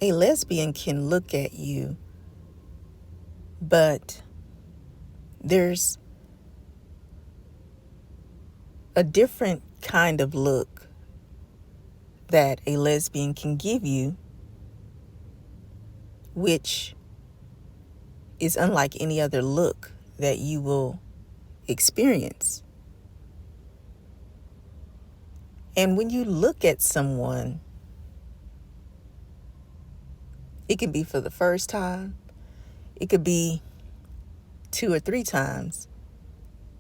A lesbian can look at you, but there's a different kind of look that a lesbian can give you, which is unlike any other look that you will experience. And when you look at someone, it could be for the first time, it could be 2 or 3 times,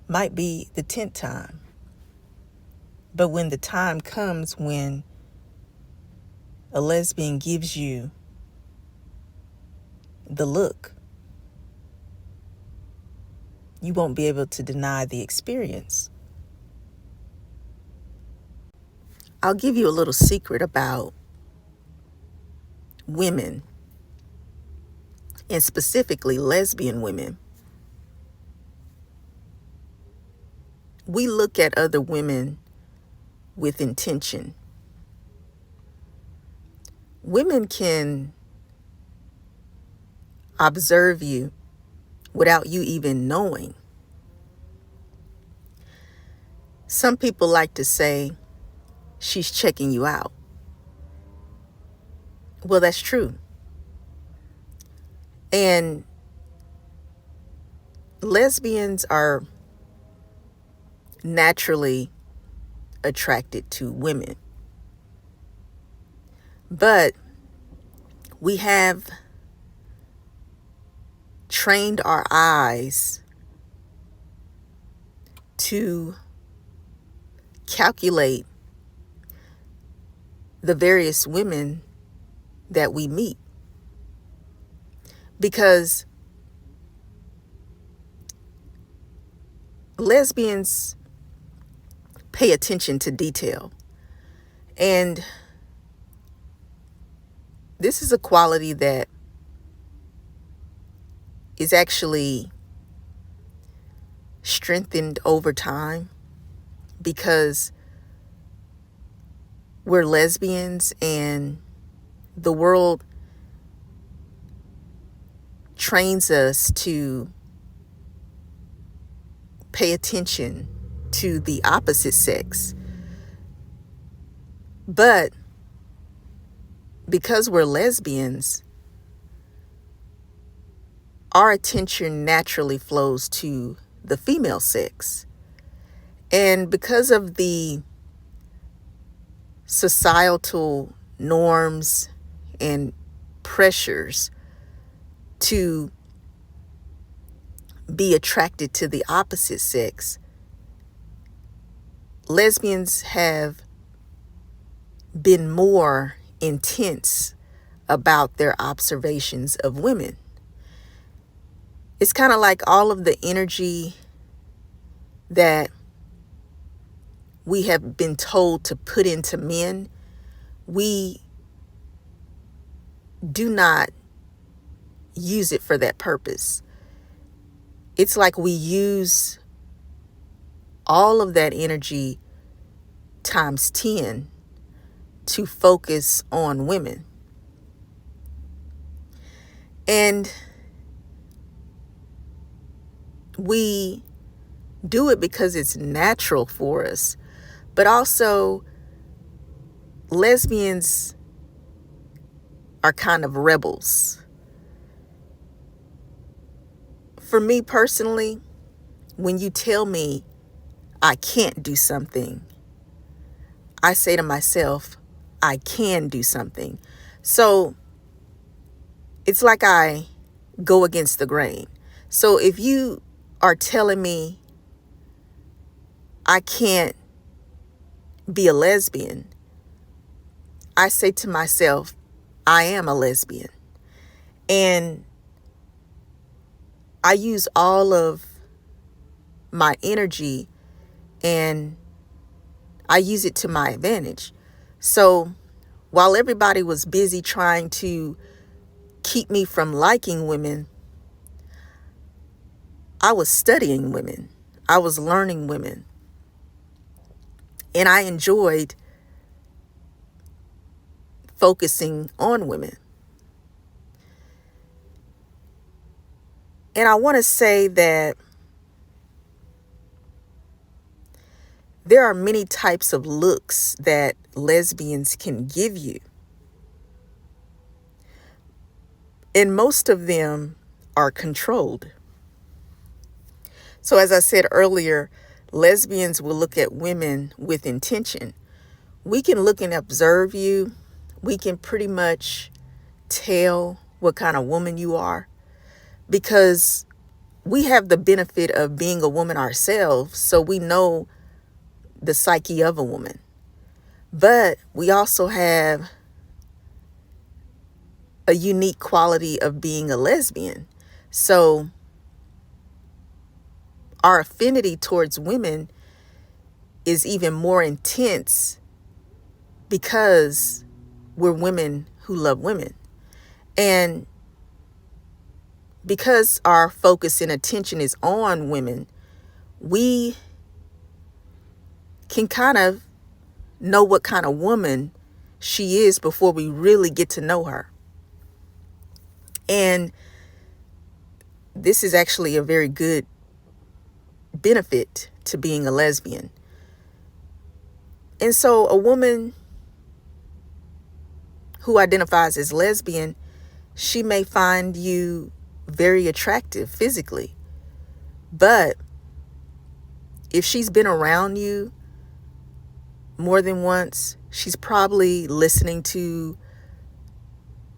might be the 10th time. But when the time comes when a lesbian gives you the look, you won't be able to deny the experience. I'll give you a little secret about women, and specifically lesbian women. We look at other women with intention. Women can observe you without you even knowing. Some people like to say, she's checking you out. Well, that's true. And lesbians are naturally attracted to women. But we have trained our eyes to calculate the various women that we meet, because lesbians pay attention to detail, and this is a quality that is actually strengthened over time because we're lesbians and the world trains us to pay attention to the opposite sex. But because we're lesbians, our attention naturally flows to the female sex. And because of the societal norms and pressures to be attracted to the opposite sex, lesbians have been more intense about their observations of women. It's kind of like all of the energy that we have been told to put into men, we do not use it for that purpose. It's like we use all of that energy times 10 to focus on women. And we do it because it's natural for us. But also, lesbians are kind of rebels. For me personally, when you tell me I can't do something, I say to myself, I can do something. So it's like I go against the grain. So if you are telling me I can't be a lesbian, I say to myself, I am a lesbian. And I use all of my energy and I use it to my advantage. So while everybody was busy trying to keep me from liking women, I was studying women. I was learning women. And I enjoyed focusing on women. And I want to say that there are many types of looks that lesbians can give you. And most of them are controlled. So as I said earlier, lesbians will look at women with intention. We can look and observe you. We can pretty much tell what kind of woman you are because we have the benefit of being a woman ourselves. So we know the psyche of a woman. But we also have a unique quality of being a lesbian. So our affinity towards women is even more intense because we're women who love women. And because our focus and attention is on women, we can kind of know what kind of woman she is before we really get to know her. And this is actually a very good benefit to being a lesbian. And so a woman who identifies as lesbian, she may find you very attractive physically. But if she's been around you more than once, she's probably listening to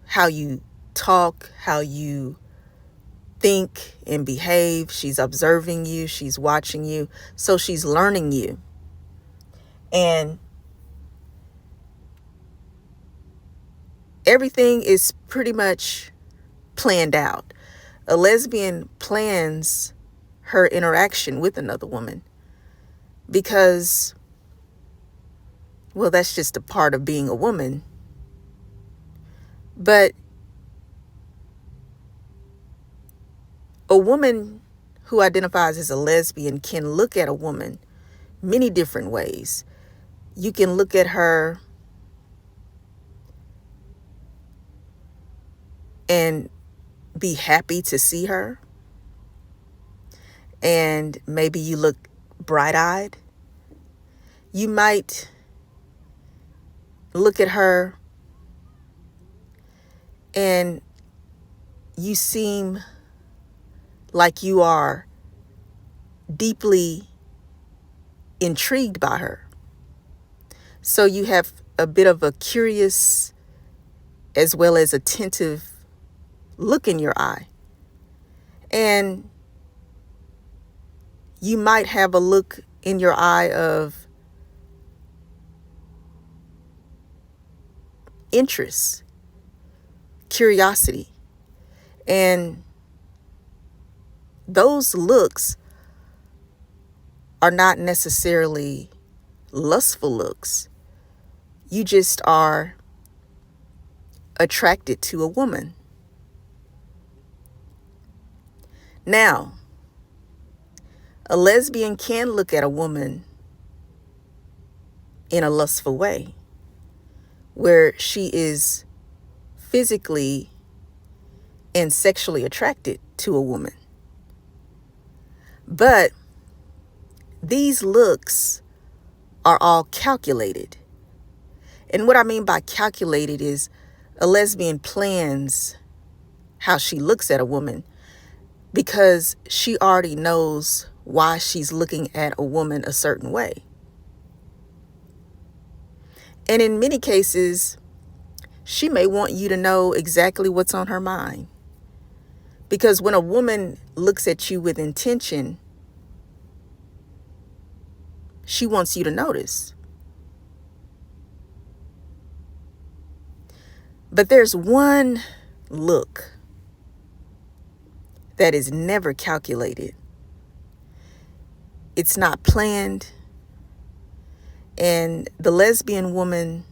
how you talk, how you think and behave. She's observing you. She's watching you. So she's learning you. And everything is pretty much planned out. A lesbian plans her interaction with another woman because, well, that's just a part of being a woman. But a woman who identifies as a lesbian can look at a woman many different ways. You can look at her and be happy to see her. And maybe you look bright-eyed. You might look at her and you seem like you are deeply intrigued by her. So you have a bit of a curious as well as attentive look in your eye. And you might have a look in your eye of interest, curiosity. And those looks are not necessarily lustful looks. You just are attracted to a woman. Now, a lesbian can look at a woman in a lustful way, where she is physically and sexually attracted to a woman. But these looks are all calculated. And what I mean by calculated is a lesbian plans how she looks at a woman because she already knows why she's looking at a woman a certain way. And in many cases, she may want you to know exactly what's on her mind. Because when a woman looks at you with intention, she wants you to notice. But there's one look that is never calculated. It's not planned. And the lesbian woman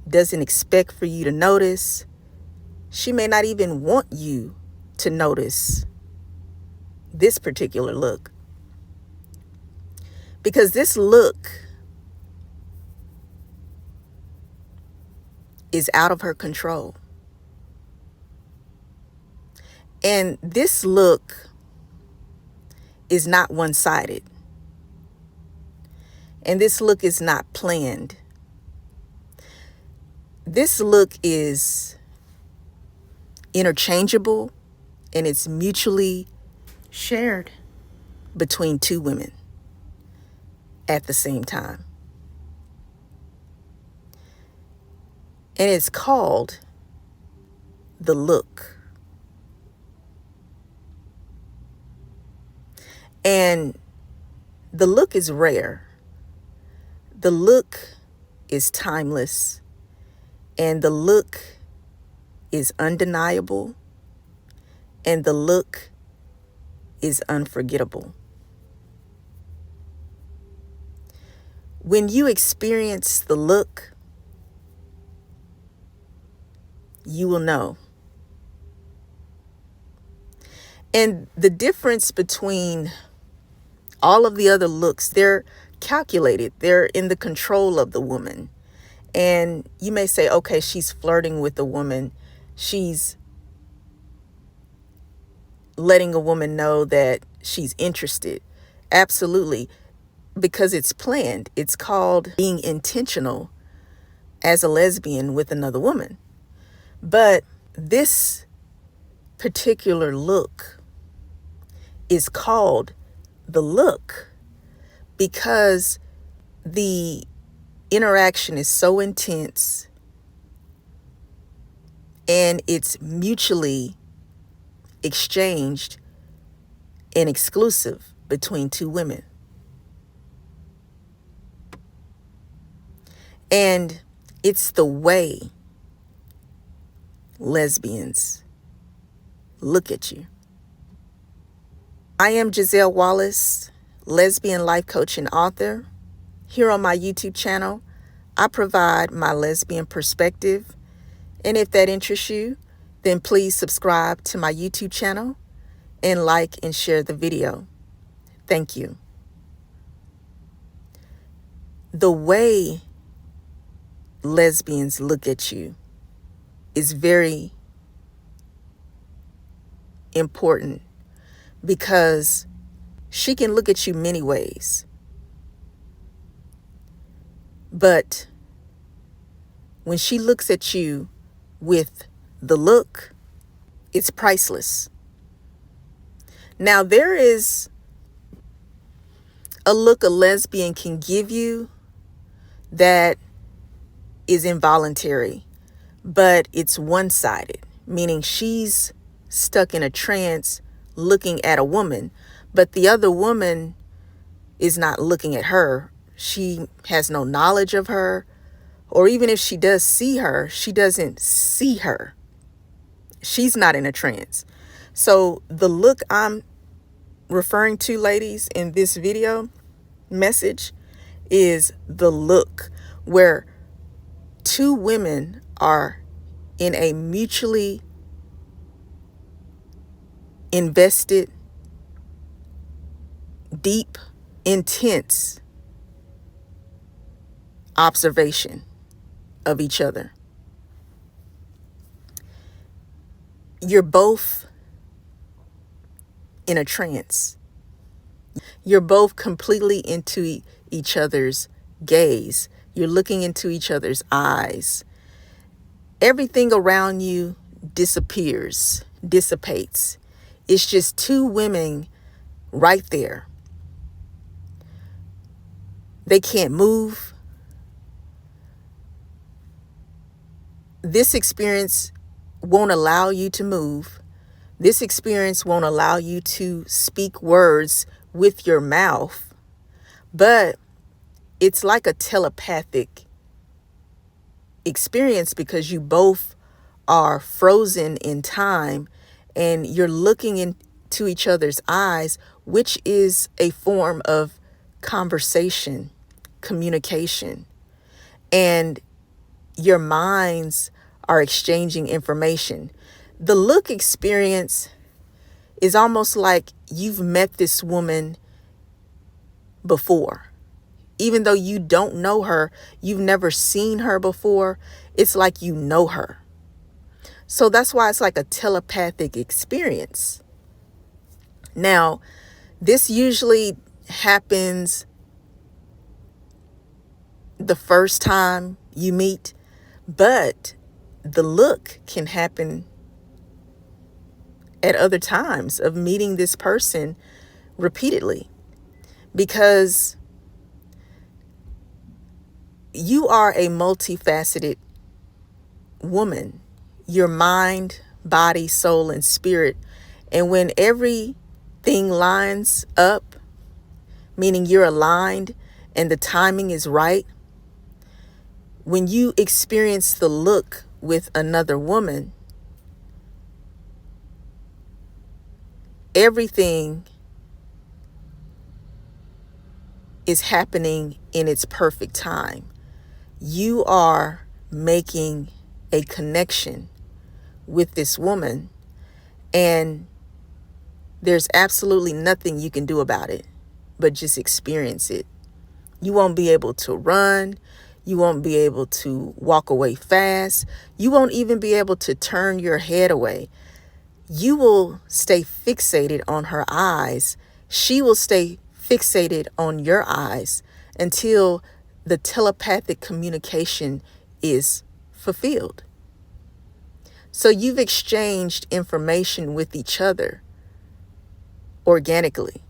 doesn't expect for you to notice. She may not even want you to notice this particular look. Because this look is out of her control. And this look is not one-sided. And this look is not planned. This look is interchangeable, and it's mutually shared between two women at the same time. And it's called the look. And the look is rare. The look is timeless. And the look is undeniable. And the look is unforgettable. When you experience the look, you will know. And the difference between all of the other looks, they're calculated. They're in the control of the woman. And you may say, okay, she's flirting with a woman. She's letting a woman know that she's interested. Absolutely. Because it's planned. It's called being intentional as a lesbian with another woman. But this particular look is called the look because the interaction is so intense and it's mutually exchanged and exclusive between two women. And it's the way lesbians look at you. I am Giselle Wallace, lesbian life coach and author. Here on my YouTube channel, I provide my lesbian perspective. And if that interests you, then please subscribe to my YouTube channel and like and share the video. Thank you. The way lesbians look at you is very important because she can look at you many ways. But when she looks at you with the look, it's priceless. Now, there is a look a lesbian can give you that is involuntary, but it's one-sided, meaning she's stuck in a trance looking at a woman, but the other woman is not looking at her. She has no knowledge of her, or even if she does see her, she doesn't see her. She's not in a trance. So the look I'm referring to, ladies, in this video message is the look where two women are in a mutually invested, deep, intense observation of each other. You're both in a trance. You're both completely into each other's gaze. You're looking into each other's eyes. Everything around you disappears, dissipates. It's just two women right there. They can't move. This experience won't allow you to move. This experience won't allow you to speak words with your mouth. But it's like a telepathic experience because you both are frozen in time and you're looking into each other's eyes, which is a form of conversation, communication. And your minds are exchanging information. The look experience is almost like you've met this woman before. Even though you don't know her, you've never seen her before, it's like you know her. So that's why it's like a telepathic experience. Now, this usually happens the first time you meet, but the look can happen at other times of meeting this person repeatedly, because you are a multifaceted woman. Your mind, body, soul, and spirit. And when everything lines up, meaning you're aligned and the timing is right, when you experience the look with another woman, everything is happening in its perfect time. You are making a connection with this woman, and there's absolutely nothing you can do about it but just experience it. You won't be able to run. You won't be able to walk away fast. You won't even be able to turn your head away. You will stay fixated on her eyes. She will stay fixated on your eyes until the telepathic communication is fulfilled. So you've exchanged information with each other organically.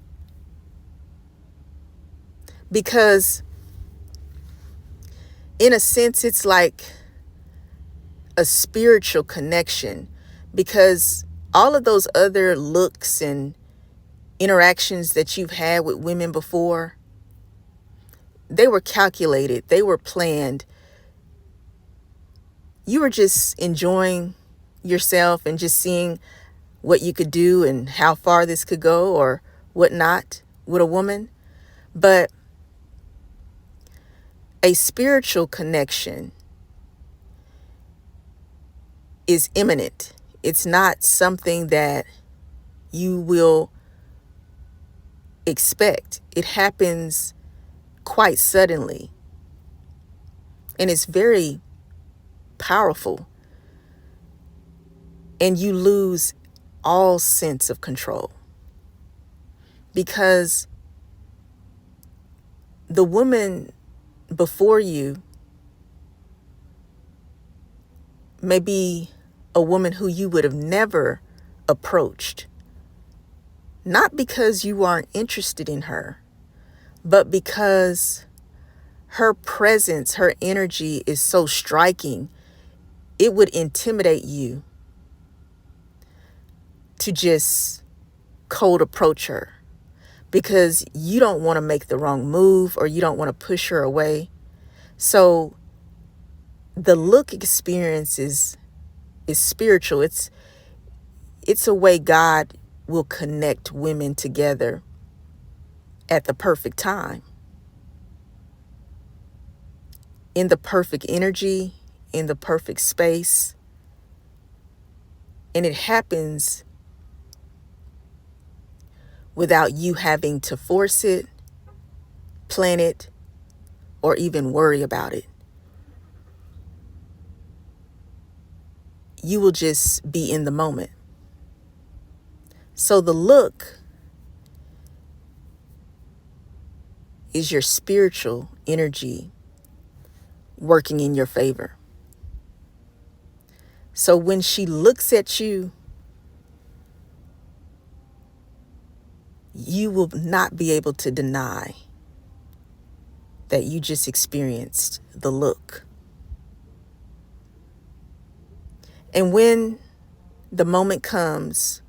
Because in a sense, it's like a spiritual connection, because all of those other looks and interactions that you've had with women before, they were calculated, they were planned. You were just enjoying yourself and just seeing what you could do and how far this could go or whatnot with a woman. But a spiritual connection is imminent. It's not something that you will expect. It happens quite suddenly. And it's very powerful. And you lose all sense of control. Because the woman before you may be a woman who you would have never approached. Not because you aren't interested in her, but because her presence, her energy is so striking, it would intimidate you to just cold approach her, because you don't want to make the wrong move or you don't want to push her away. So the look experience is spiritual. It's a way God will connect women together at the perfect time, in the perfect energy, in the perfect space. And it happens without you having to force it, plan it, or even worry about it. You will just be in the moment. So the look is your spiritual energy working in your favor. So when she looks at you, you will not be able to deny that you just experienced the look. And when the moment comes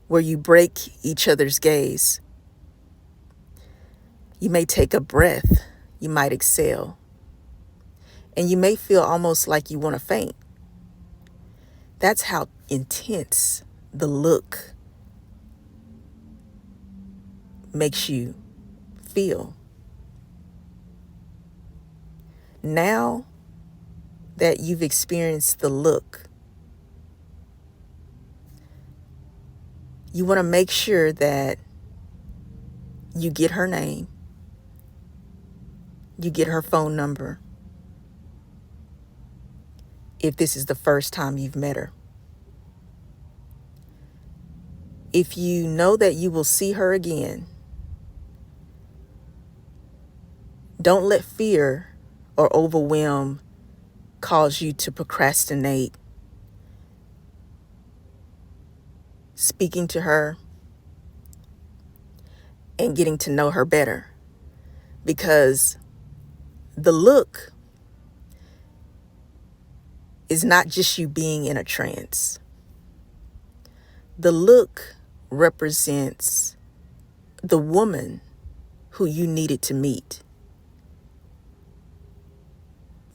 where you break each other's gaze, you may take a breath, you might exhale, and you may feel almost like you want to faint. That's how intense the look makes you feel. Now that you've experienced the look, you want to make sure that you get her name, you get her phone number. if this is the first time you've met her. If you know that you will see her again, don't let fear or overwhelm cause you to procrastinate speaking to her and getting to know her better. Because the look is not just you being in a trance. The look represents the woman who you needed to meet.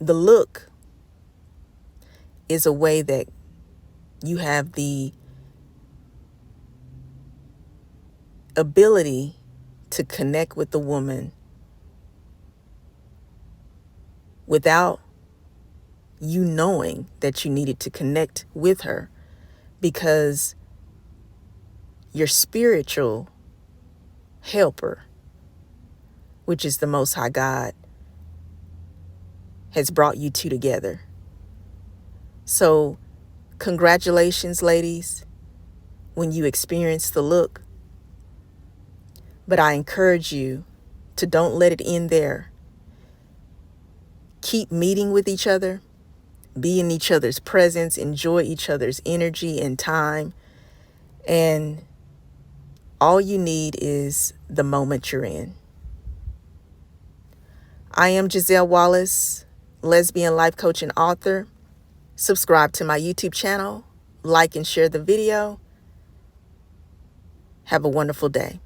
The look is a way that you have the ability to connect with the woman without you knowing that you needed to connect with her, because your spiritual helper, which is the Most High God, has brought you two together. So congratulations, ladies, when you experience the look. But I encourage you to don't let it end there. Keep meeting with each other, be in each other's presence, enjoy each other's energy and time. And all you need is the moment you're in. I am Giselle Wallace, lesbian life coach and author. Subscribe to my YouTube channel, like and share the video. Have a wonderful day.